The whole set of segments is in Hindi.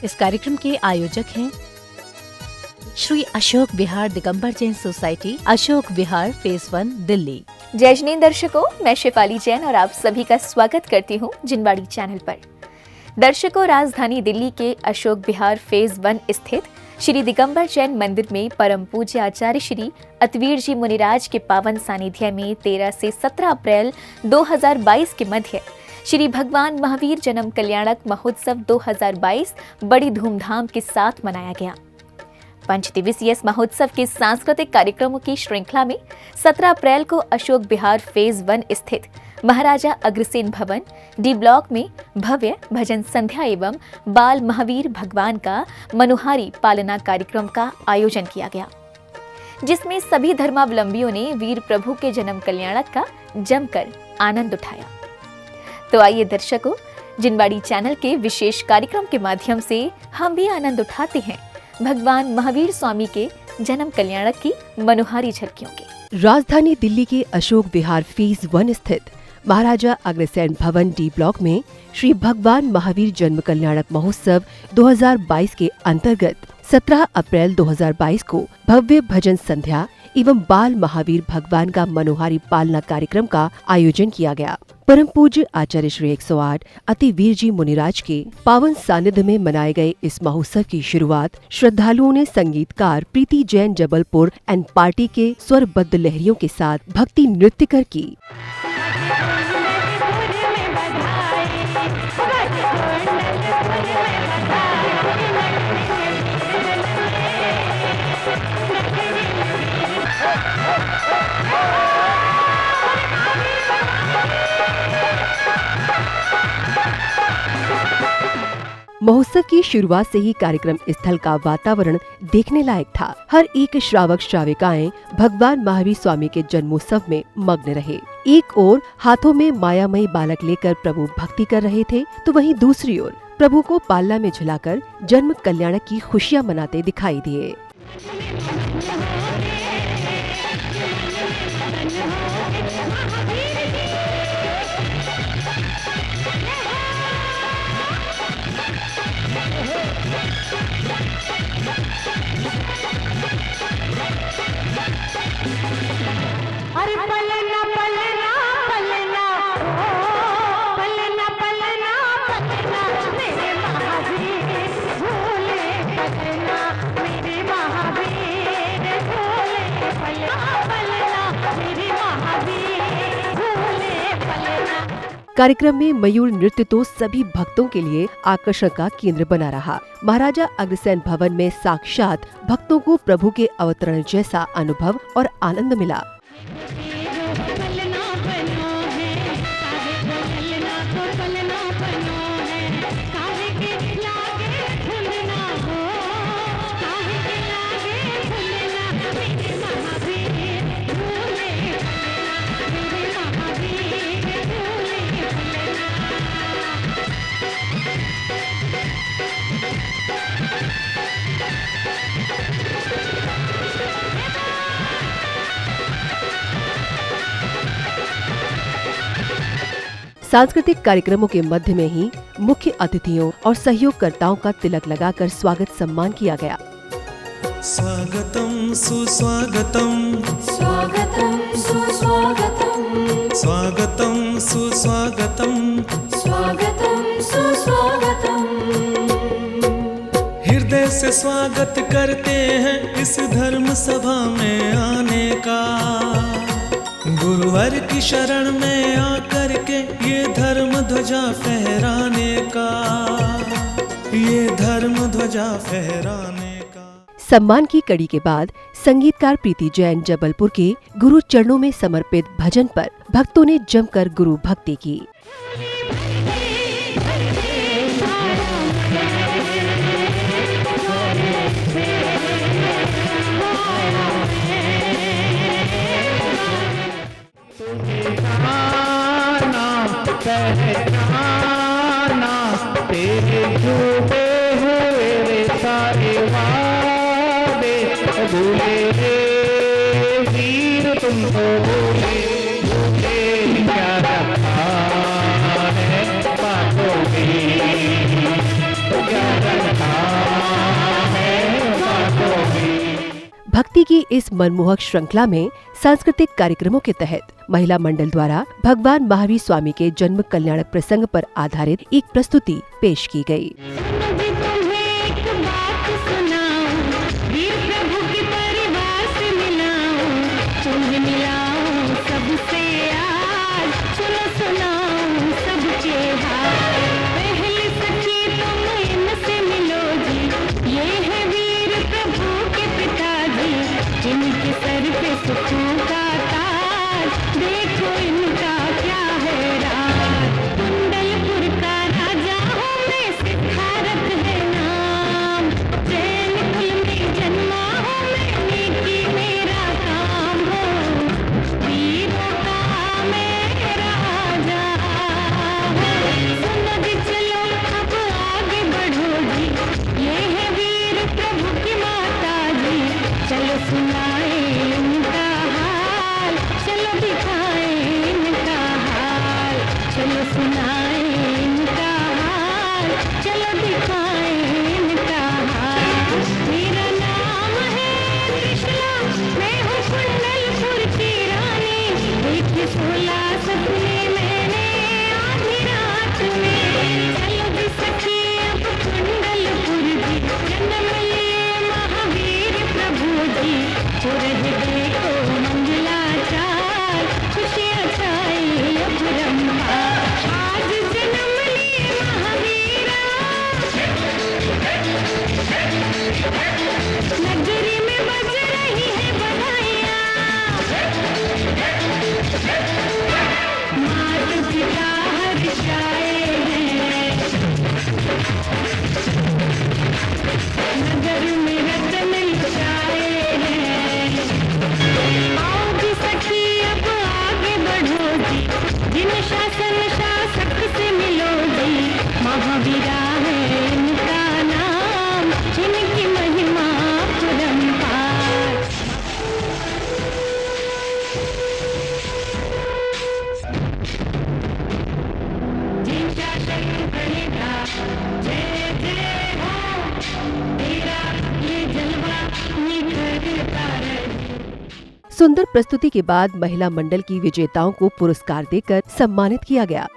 इस कार्यक्रम के आयोजक हैं श्री अशोक विहार दिगंबर जैन सोसाइटी, अशोक विहार फेज 1 दिल्ली। जय जैन दर्शकों, मैं शेफाली जैन और आप सभी का स्वागत करती हूँ जिनवाड़ी चैनल पर। दर्शकों, राजधानी दिल्ली के अशोक विहार फेज 1 स्थित श्री दिगंबर जैन मंदिर में परम पूज्य आचार्य श्री अतवीर जी मुनिराज के पावन सानिध्य में 13 से 17 अप्रैल 2022 के मध्य श्री भगवान महावीर जन्म कल्याणक महोत्सव 2022 बड़ी धूमधाम के साथ मनाया गया। 5 दिवसीय इस महोत्सव के सांस्कृतिक कार्यक्रमों की श्रृंखला में 17 अप्रैल को अशोक विहार फेज 1 स्थित महाराजा अग्रसेन भवन डी ब्लॉक में भव्य भजन संध्या एवं बाल महावीर भगवान का मनोहारी पालना कार्यक्रम का आयोजन किया गया, जिसमें सभी धर्मावलंबियों ने वीर प्रभु के जन्म कल्याणक का जमकर आनंद उठाया। तो आइए दर्शकों, जिनवाड़ी चैनल के विशेष कार्यक्रम के माध्यम से हम भी आनंद उठाते हैं भगवान महावीर स्वामी के जन्म कल्याणक की मनोहारी झलकियों के। राजधानी दिल्ली के अशोक विहार फेज 1 स्थित महाराजा अग्रसेन भवन डी ब्लॉक में श्री भगवान महावीर जन्म कल्याणक महोत्सव 2022 के अंतर्गत 17 अप्रैल 2022 को भव्य भजन संध्या एवं बाल महावीर भगवान का मनोहारी पालना कार्यक्रम का आयोजन किया गया। परम पूज्य आचार्य श्री 108 अतिवीर जी मुनिराज के पावन सानिध्य में मनाए गए इस महोत्सव की शुरुआत श्रद्धालुओं ने संगीतकार प्रीति जैन जबलपुर एंड पार्टी के स्वरबद्ध लहरियों के साथ भक्ति नृत्य कर की। महोत्सव की शुरुआत से ही कार्यक्रम स्थल का वातावरण देखने लायक था। हर एक श्रावक श्राविकाएं भगवान महावीर स्वामी के जन्मोत्सव में मग्न रहे। एक ओर हाथों में मायामयी बालक लेकर प्रभु भक्ति कर रहे थे, तो वहीं दूसरी ओर प्रभु को पालना में झुलाकर जन्म कल्याणक की खुशियां मनाते दिखाई दिए। अरे पलना पलना पलना ओ पलना पलना पलना मेरे महावीर झूले पलना, मेरे महावीर झूले पलना पलना, मेरे महावीर झूले पलना। कार्यक्रम में मयूर नृत्य तो सभी भक्तों के लिए आकर्षण का केंद्र बना रहा। महाराजा अग्रसेन भवन में साक्षात भक्तों को प्रभु के अवतरण जैसा अनुभव और आनंद मिला। सांस्कृतिक कार्यक्रमों के मध्य में ही मुख्य अतिथियों और सहयोगकर्ताओं का तिलक लगाकर स्वागत सम्मान किया गया। स्वागतम सुस्वागतम, स्वागतम सुस्वागतम, स्वागतम सुस्वागतम, स्वागतम सुस्वागतम। हृदय से स्वागत करते हैं इस धर्म सभा में आने का। गुरुवर की शरण में आकर के ये धर्म ध्वजा फहराने का, ये धर्म ध्वजा फहराने का। सम्मान की कड़ी के बाद संगीतकार प्रीति जैन जबलपुर के गुरु चरणों में समर्पित भजन पर भक्तों ने जमकर गुरु भक्ति की। तेरे झूठे हुए रे सारे वादे, भूले रे वीर तुमको भूले, भूले क्या रखा है बातों में, क्या रखा इस मनमोहक श्रृंखला में सांस्कृतिक कार्यक्रमों के तहत महिला मंडल द्वारा भगवान महावीर स्वामी के जन्म कल्याणक प्रसंग पर आधारित एक प्रस्तुति पेश की गई। मुझे तुम्हें एक बात सुनाऊं, वीर प्रभु के परिवार से मिलाऊं, तुम्हें मिलाऊं सबसे आज, सुनो सुनाऊं सबके हाल। पहली सखी तुम इनसे मिलो जी, ये है वीर प्रभु के पिताजी, जिनके सर पे सुखों का ताज, देखो इनका क्या है राज। कुंडलपुर का राजा हूँ मैं, सिद्धारथ है नाम, जैन कुल में जन्मा हूँ मैं, नेकी मेरा काम हो, वीरों का मैं राजा हूँ। सुनो जी चलो अब आगे बढ़ो जी, ये है वीर प्रभु की माता जी, चलो सुनाए इनका हाल, चलो दिखाए इनका हाल, चलो सुनाए इनका हाल, चलो दिखाए इनका हाल। मेरा नाम है कृष्णा, मैं हूँ कुंडलपुर की रानी, देखी 16 सपने मैंने आधी रात में। चलो जी सखी अब कुंडलपुर जी, जन्म लिए महावीर प्रभु जी, जो रह देखो मंगलाचार, खुशियाँ छाई अपरंपार। आज जन्म लिए महावीरा, नगरी में बज रही है बधाइयाँ, माता पिता हर्षाए हैं, नगर में रतन लुटाए हैं। आओ जी सखी अब आगे बढ़ो जी, जिन शासन शासक से मिलो जी, महावीरा है इनका नाम, जिनकी महिमा परंपार। जिन शासन बनेगा जय जय हो, तेरा ये जलवा निखरता रहे। सुंदर प्रस्तुति के बाद महिला मंडल की विजेताओं को पुरस्कार देकर सम्मानित किया गया।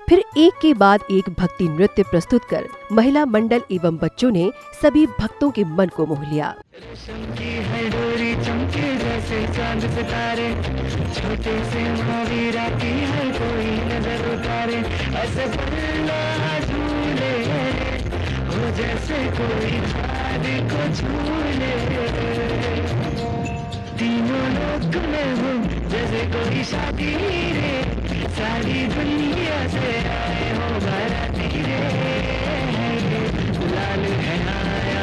फिर एक के बाद एक भक्ति नृत्य प्रस्तुत कर महिला मंडल एवं बच्चों ने सभी भक्तों के मन को मोह लिया। रेशम की है डोरी चमके जैसे चांद सितारे, छोटे से महावीरा की है कोई नजर उतारे, ऐसे पल्ला झूले हो जैसे कोई झाड़ी को झूले, तीनों लोक में हो जैसे कोई शादी रे, सारी दुनिया से आए हो बाराती रे, लाल है आया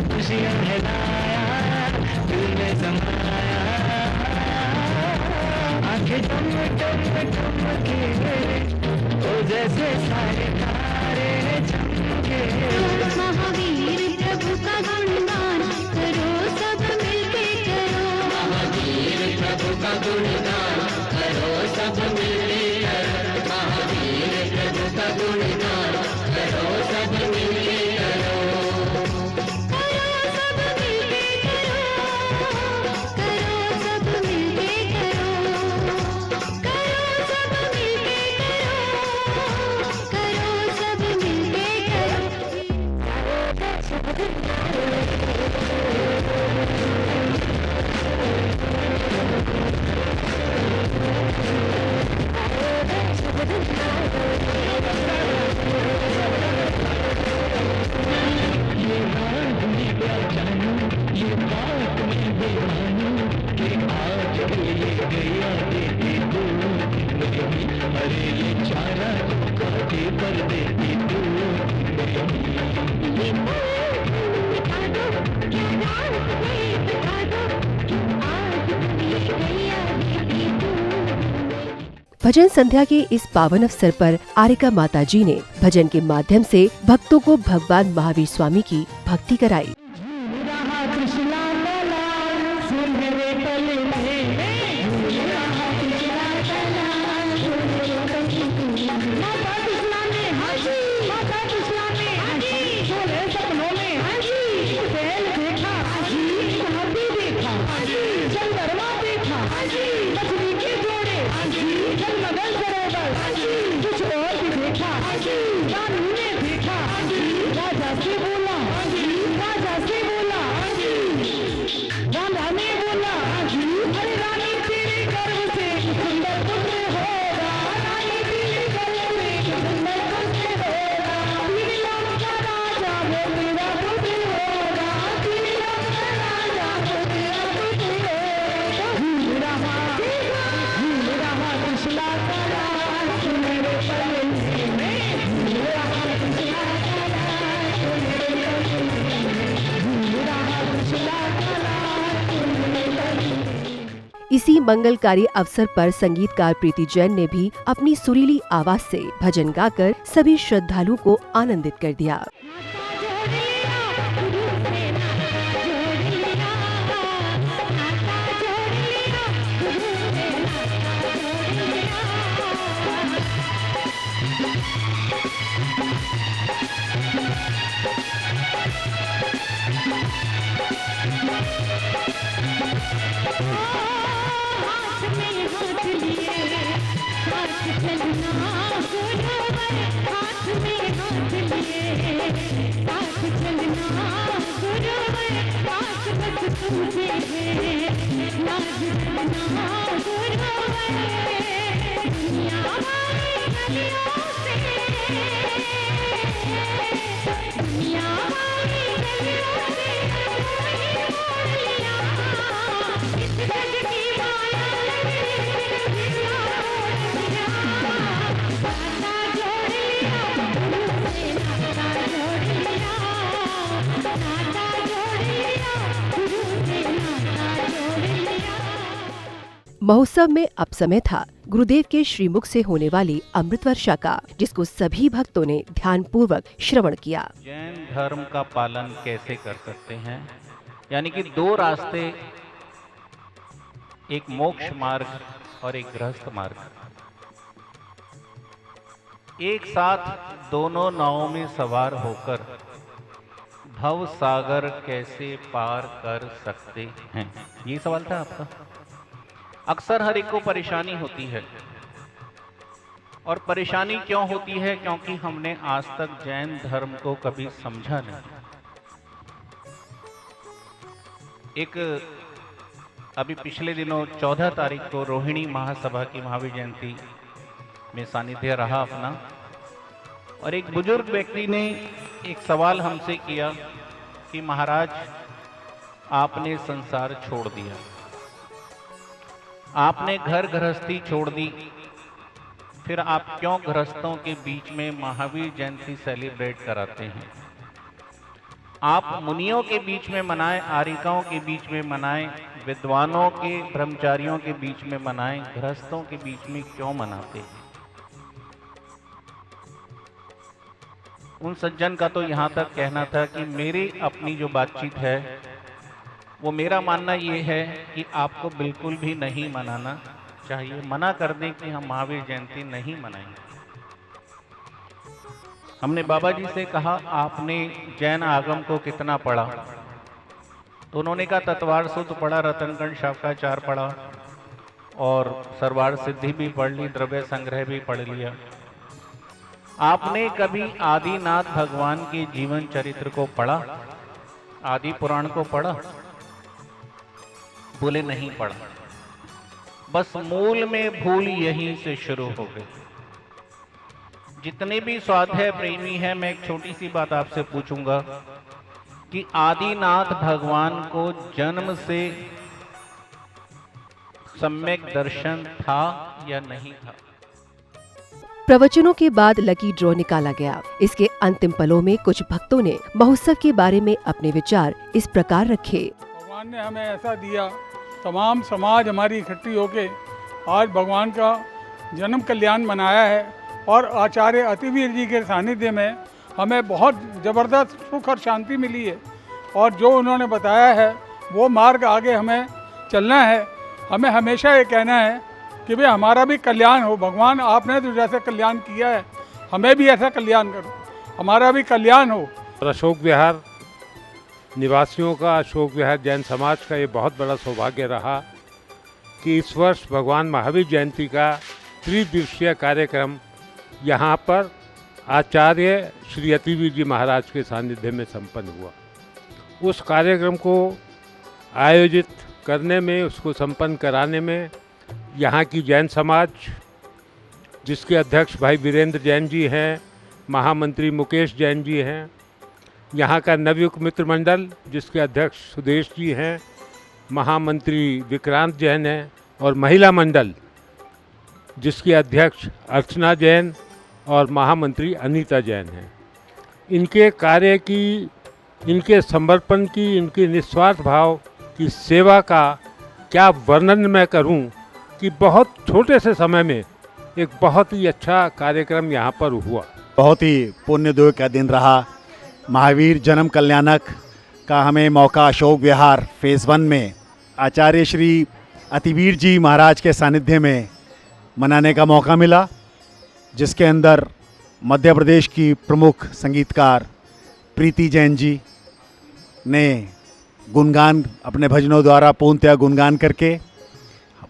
खुशियाँ है लाया, दिल में समाया, आंखें टम टम टमके ओ जैसे सारे तारे चमके। महावीर प्रभु का गुणगान करो सब मिलके करो, महावीर प्रभु का गुणगान करो सब मिलके करो, महावीर प्रभु का गुणगान करो सब मिलके करो, करो सब मिलके करो, करो सब मिलके करो, करो सब मिलके करो, करो सब मिलके करो। भजन संध्या के इस पावन अवसर पर आरिका माता जी ने भजन के माध्यम से भक्तों को भगवान महावीर स्वामी की भक्ति कराई। इसी मंगलकारी अवसर पर संगीतकार प्रीति जैन ने भी अपनी सुरीली आवाज से भजन गाकर सभी श्रद्धालुओं को आनंदित कर दिया। महोत्सव में अब समय था गुरुदेव के श्रीमुख से होने वाली अमृत वर्षा का, जिसको सभी भक्तों ने ध्यान पूर्वक श्रवण किया। जैन धर्म का पालन कैसे कर सकते हैं, यानी कि दो रास्ते, एक मोक्ष मार्ग और एक गृहस्थ मार्ग, एक साथ दोनों नावों में सवार होकर भव सागर कैसे पार कर सकते हैं, ये सवाल था आपका। अक्सर हर एक को परेशानी होती है, और परेशानी क्यों होती है? क्योंकि हमने आज तक जैन धर्म को कभी समझा नहीं। एक अभी पिछले दिनों 14 तारीख को रोहिणी महासभा की महावीर जयंती में सानिध्य रहा अपना, और एक बुजुर्ग व्यक्ति ने एक सवाल हमसे किया कि महाराज, आपने संसार छोड़ दिया, आपने घर गृहस्थी छोड़ दी, फिर आप क्यों गृहस्थों के बीच में महावीर जयंती सेलिब्रेट कराते हैं? आप मुनियों के बीच में मनाएं, आरिकाओं के बीच में मनाएं, विद्वानों के ब्रह्मचारियों के बीच में मनाएं, गृहस्थों के बीच में क्यों मनाते हैं? उन सज्जन का तो यहाँ तक कहना था कि मेरी अपनी जो बातचीत है वो मेरा मानना ये है कि आपको बिल्कुल भी नहीं मनाना चाहिए, मना कर दें कि हम महावीर जयंती नहीं मनाएंगे। हमने बाबा जी से कहा, आपने जैन आगम को कितना पढ़ा? तो उन्होंने कहा तत्वार सूत्र पढ़ा, रतनगण शाखाचार पढ़ा, और सरवार सिद्धि भी पढ़ ली, द्रव्य संग्रह भी पढ़ लिया। आपने कभी आदिनाथ भगवान के जीवन चरित्र को पढ़ा, आदि पुराण को पढ़ा? बोले नहीं पढ़ा। बस मूल में भूल यहीं से शुरू हो गई। जितने भी स्वाध्याय प्रेमी हैं, मैं एक छोटी सी बात आपसे पूछूंगा कि आदिनाथ भगवान को जन्म से सम्यक दर्शन था या नहीं था? प्रवचनों के बाद लकी ड्रॉ निकाला गया। इसके अंतिम पलों में कुछ भक्तों ने महोत्सव के बारे में अपने विचार इस प्रकार रखे। भगवान ने हमें ऐसा दिया, तमाम समाज हमारी इकट्ठी होके आज भगवान का जन्म कल्याण मनाया है और आचार्य अतिवीर जी के सानिध्य में हमें बहुत ज़बरदस्त सुख और शांति मिली है। और जो उन्होंने बताया है वो मार्ग आगे हमें चलना है। हमें हमेशा ये कहना है कि भाई हमारा भी कल्याण हो। भगवान आपने तो जैसे कल्याण किया है हमें भी ऐसा कल्याण करो, हमारा भी कल्याण हो। अशोक विहार निवासियों का, अशोक विहार जैन समाज का ये बहुत बड़ा सौभाग्य रहा कि इस वर्ष भगवान महावीर जयंती का त्रिदिवसीय कार्यक्रम यहाँ पर आचार्य श्री अतिवीर जी महाराज के सानिध्य में संपन्न हुआ। उस कार्यक्रम को आयोजित करने में, उसको संपन्न कराने में यहाँ की जैन समाज, जिसके अध्यक्ष भाई वीरेंद्र जैन जी हैं, महामंत्री मुकेश जैन जी हैं, यहाँ का नवयुग मित्र मंडल जिसके अध्यक्ष सुदेश जी हैं, महामंत्री विक्रांत जैन हैं, और महिला मंडल जिसकी अध्यक्ष अर्चना जैन और महामंत्री अनीता जैन हैं। इनके कार्य की, इनके समर्पण की, इनके निस्वार्थ भाव की सेवा का क्या वर्णन मैं करूं कि बहुत छोटे से समय में एक बहुत ही अच्छा कार्यक्रम यहाँ पर हुआ। बहुत ही पुण्यदेव का दिन रहा। महावीर जन्म कल्याणक का हमें मौका अशोक विहार फेज़ 1 में आचार्य श्री अतिवीर जी महाराज के सानिध्य में मनाने का मौका मिला, जिसके अंदर मध्य प्रदेश की प्रमुख संगीतकार प्रीति जैन जी ने गुणगान अपने भजनों द्वारा पूर्णतया गुणगान करके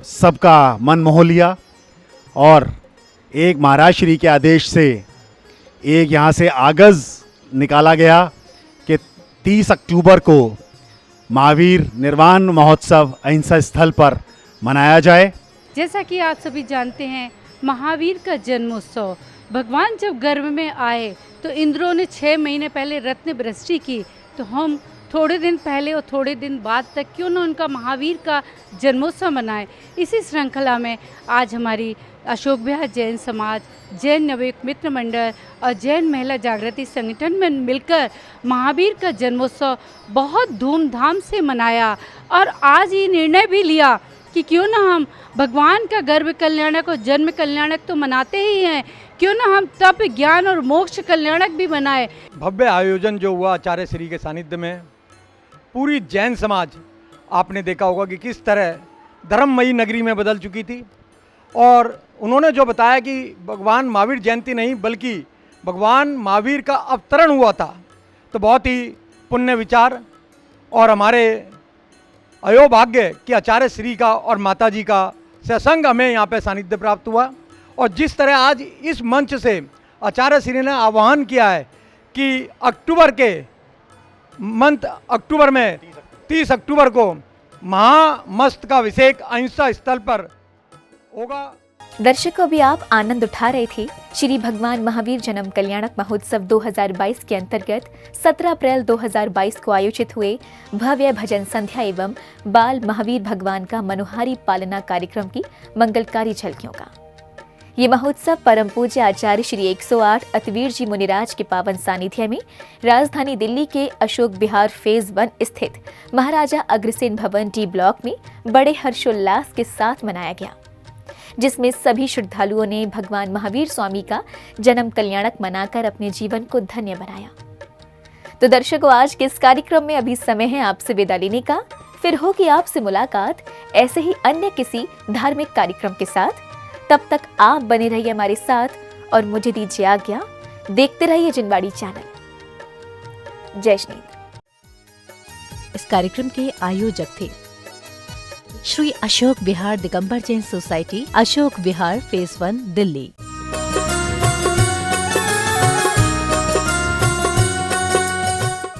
सबका मन मोह लिया। और एक महाराज श्री के आदेश से एक यहाँ से आगज़ निकाला गया कि 30 अक्टूबर को महावीर निर्वाण महोत्सव अहिंसा स्थल पर मनाया जाए। जैसा कि आप सभी जानते हैं, महावीर का जन्मोत्सव, भगवान जब गर्भ में आए तो इंद्रों ने 6 महीने पहले रत्न वृष्टि की, तो हम थोड़े दिन पहले और थोड़े दिन बाद तक क्यों ना उनका महावीर का जन्मोत्सव मनाएं। इसी श्रृंखला में आज हमारी अशोक विहार जैन समाज, जैन नवयुग मित्र मंडल और जैन महिला जागृति संगठन में मिलकर महावीर का जन्मोत्सव बहुत धूमधाम से मनाया। और आज ये निर्णय भी लिया कि क्यों ना हम भगवान का गर्भ कल्याणक और जन्म कल्याणक तो मनाते ही हैं, क्यों ना हम तप, ज्ञान और मोक्ष कल्याणक भी मनाए। भव्य आयोजन जो हुआ आचार्य श्री के सानिध्य में, पूरी जैन समाज आपने देखा होगा कि किस तरह धर्ममयी नगरी में बदल चुकी थी। और उन्होंने जो बताया कि भगवान महावीर जयंती नहीं बल्कि भगवान महावीर का अवतरण हुआ था, तो बहुत ही पुण्य विचार और हमारे अयोभाग्य कि आचार्य श्री का और माता जी का सत्संग हमें यहाँ पे सानिध्य प्राप्त हुआ। और जिस तरह आज इस मंच से आचार्य श्री ने आह्वान किया है कि अक्टूबर में 30 अक्टूबर को महामस्तकाभिषेक अहिंसा स्थल पर होगा। दर्शकों, भी आप आनंद उठा रहे थे श्री भगवान महावीर जन्म कल्याणक महोत्सव 2022 के अंतर्गत 17 अप्रैल 2022 को आयोजित हुए भव्य भजन संध्या एवं बाल महावीर भगवान का मनोहारी पालना कार्यक्रम की मंगलकारी झलकियों का। ये महोत्सव परम पूज्य आचार्य श्री 108 अतिवीर जी मुनिराज के पावन सानिध्य में राजधानी दिल्ली के अशोक विहार फेज़ 1 स्थित महाराजा अग्रसेन भवन डी ब्लॉक में बड़े हर्षोल्लास के साथ मनाया गया, जिसमें सभी श्रद्धालुओं ने भगवान महावीर स्वामी का जन्म कल्याणक मनाकर अपने जीवन को धन्य बनाया। तो दर्शकों, आज के इस कार्यक्रम में अभी समय है आपसे विदा लेने का। फिर होगी आपसे मुलाकात ऐसे ही अन्य किसी धार्मिक कार्यक्रम के साथ। तब तक आप बने रहिए हमारे साथ और मुझे दीजिए आज्ञा। देखते रहिए जिनवाड़ी चैनल। जय श्री। इस कार्यक्रम के आयोजक थे श्री अशोक विहार दिगंबर जैन सोसाइटी, अशोक विहार फेज़ 1 दिल्ली।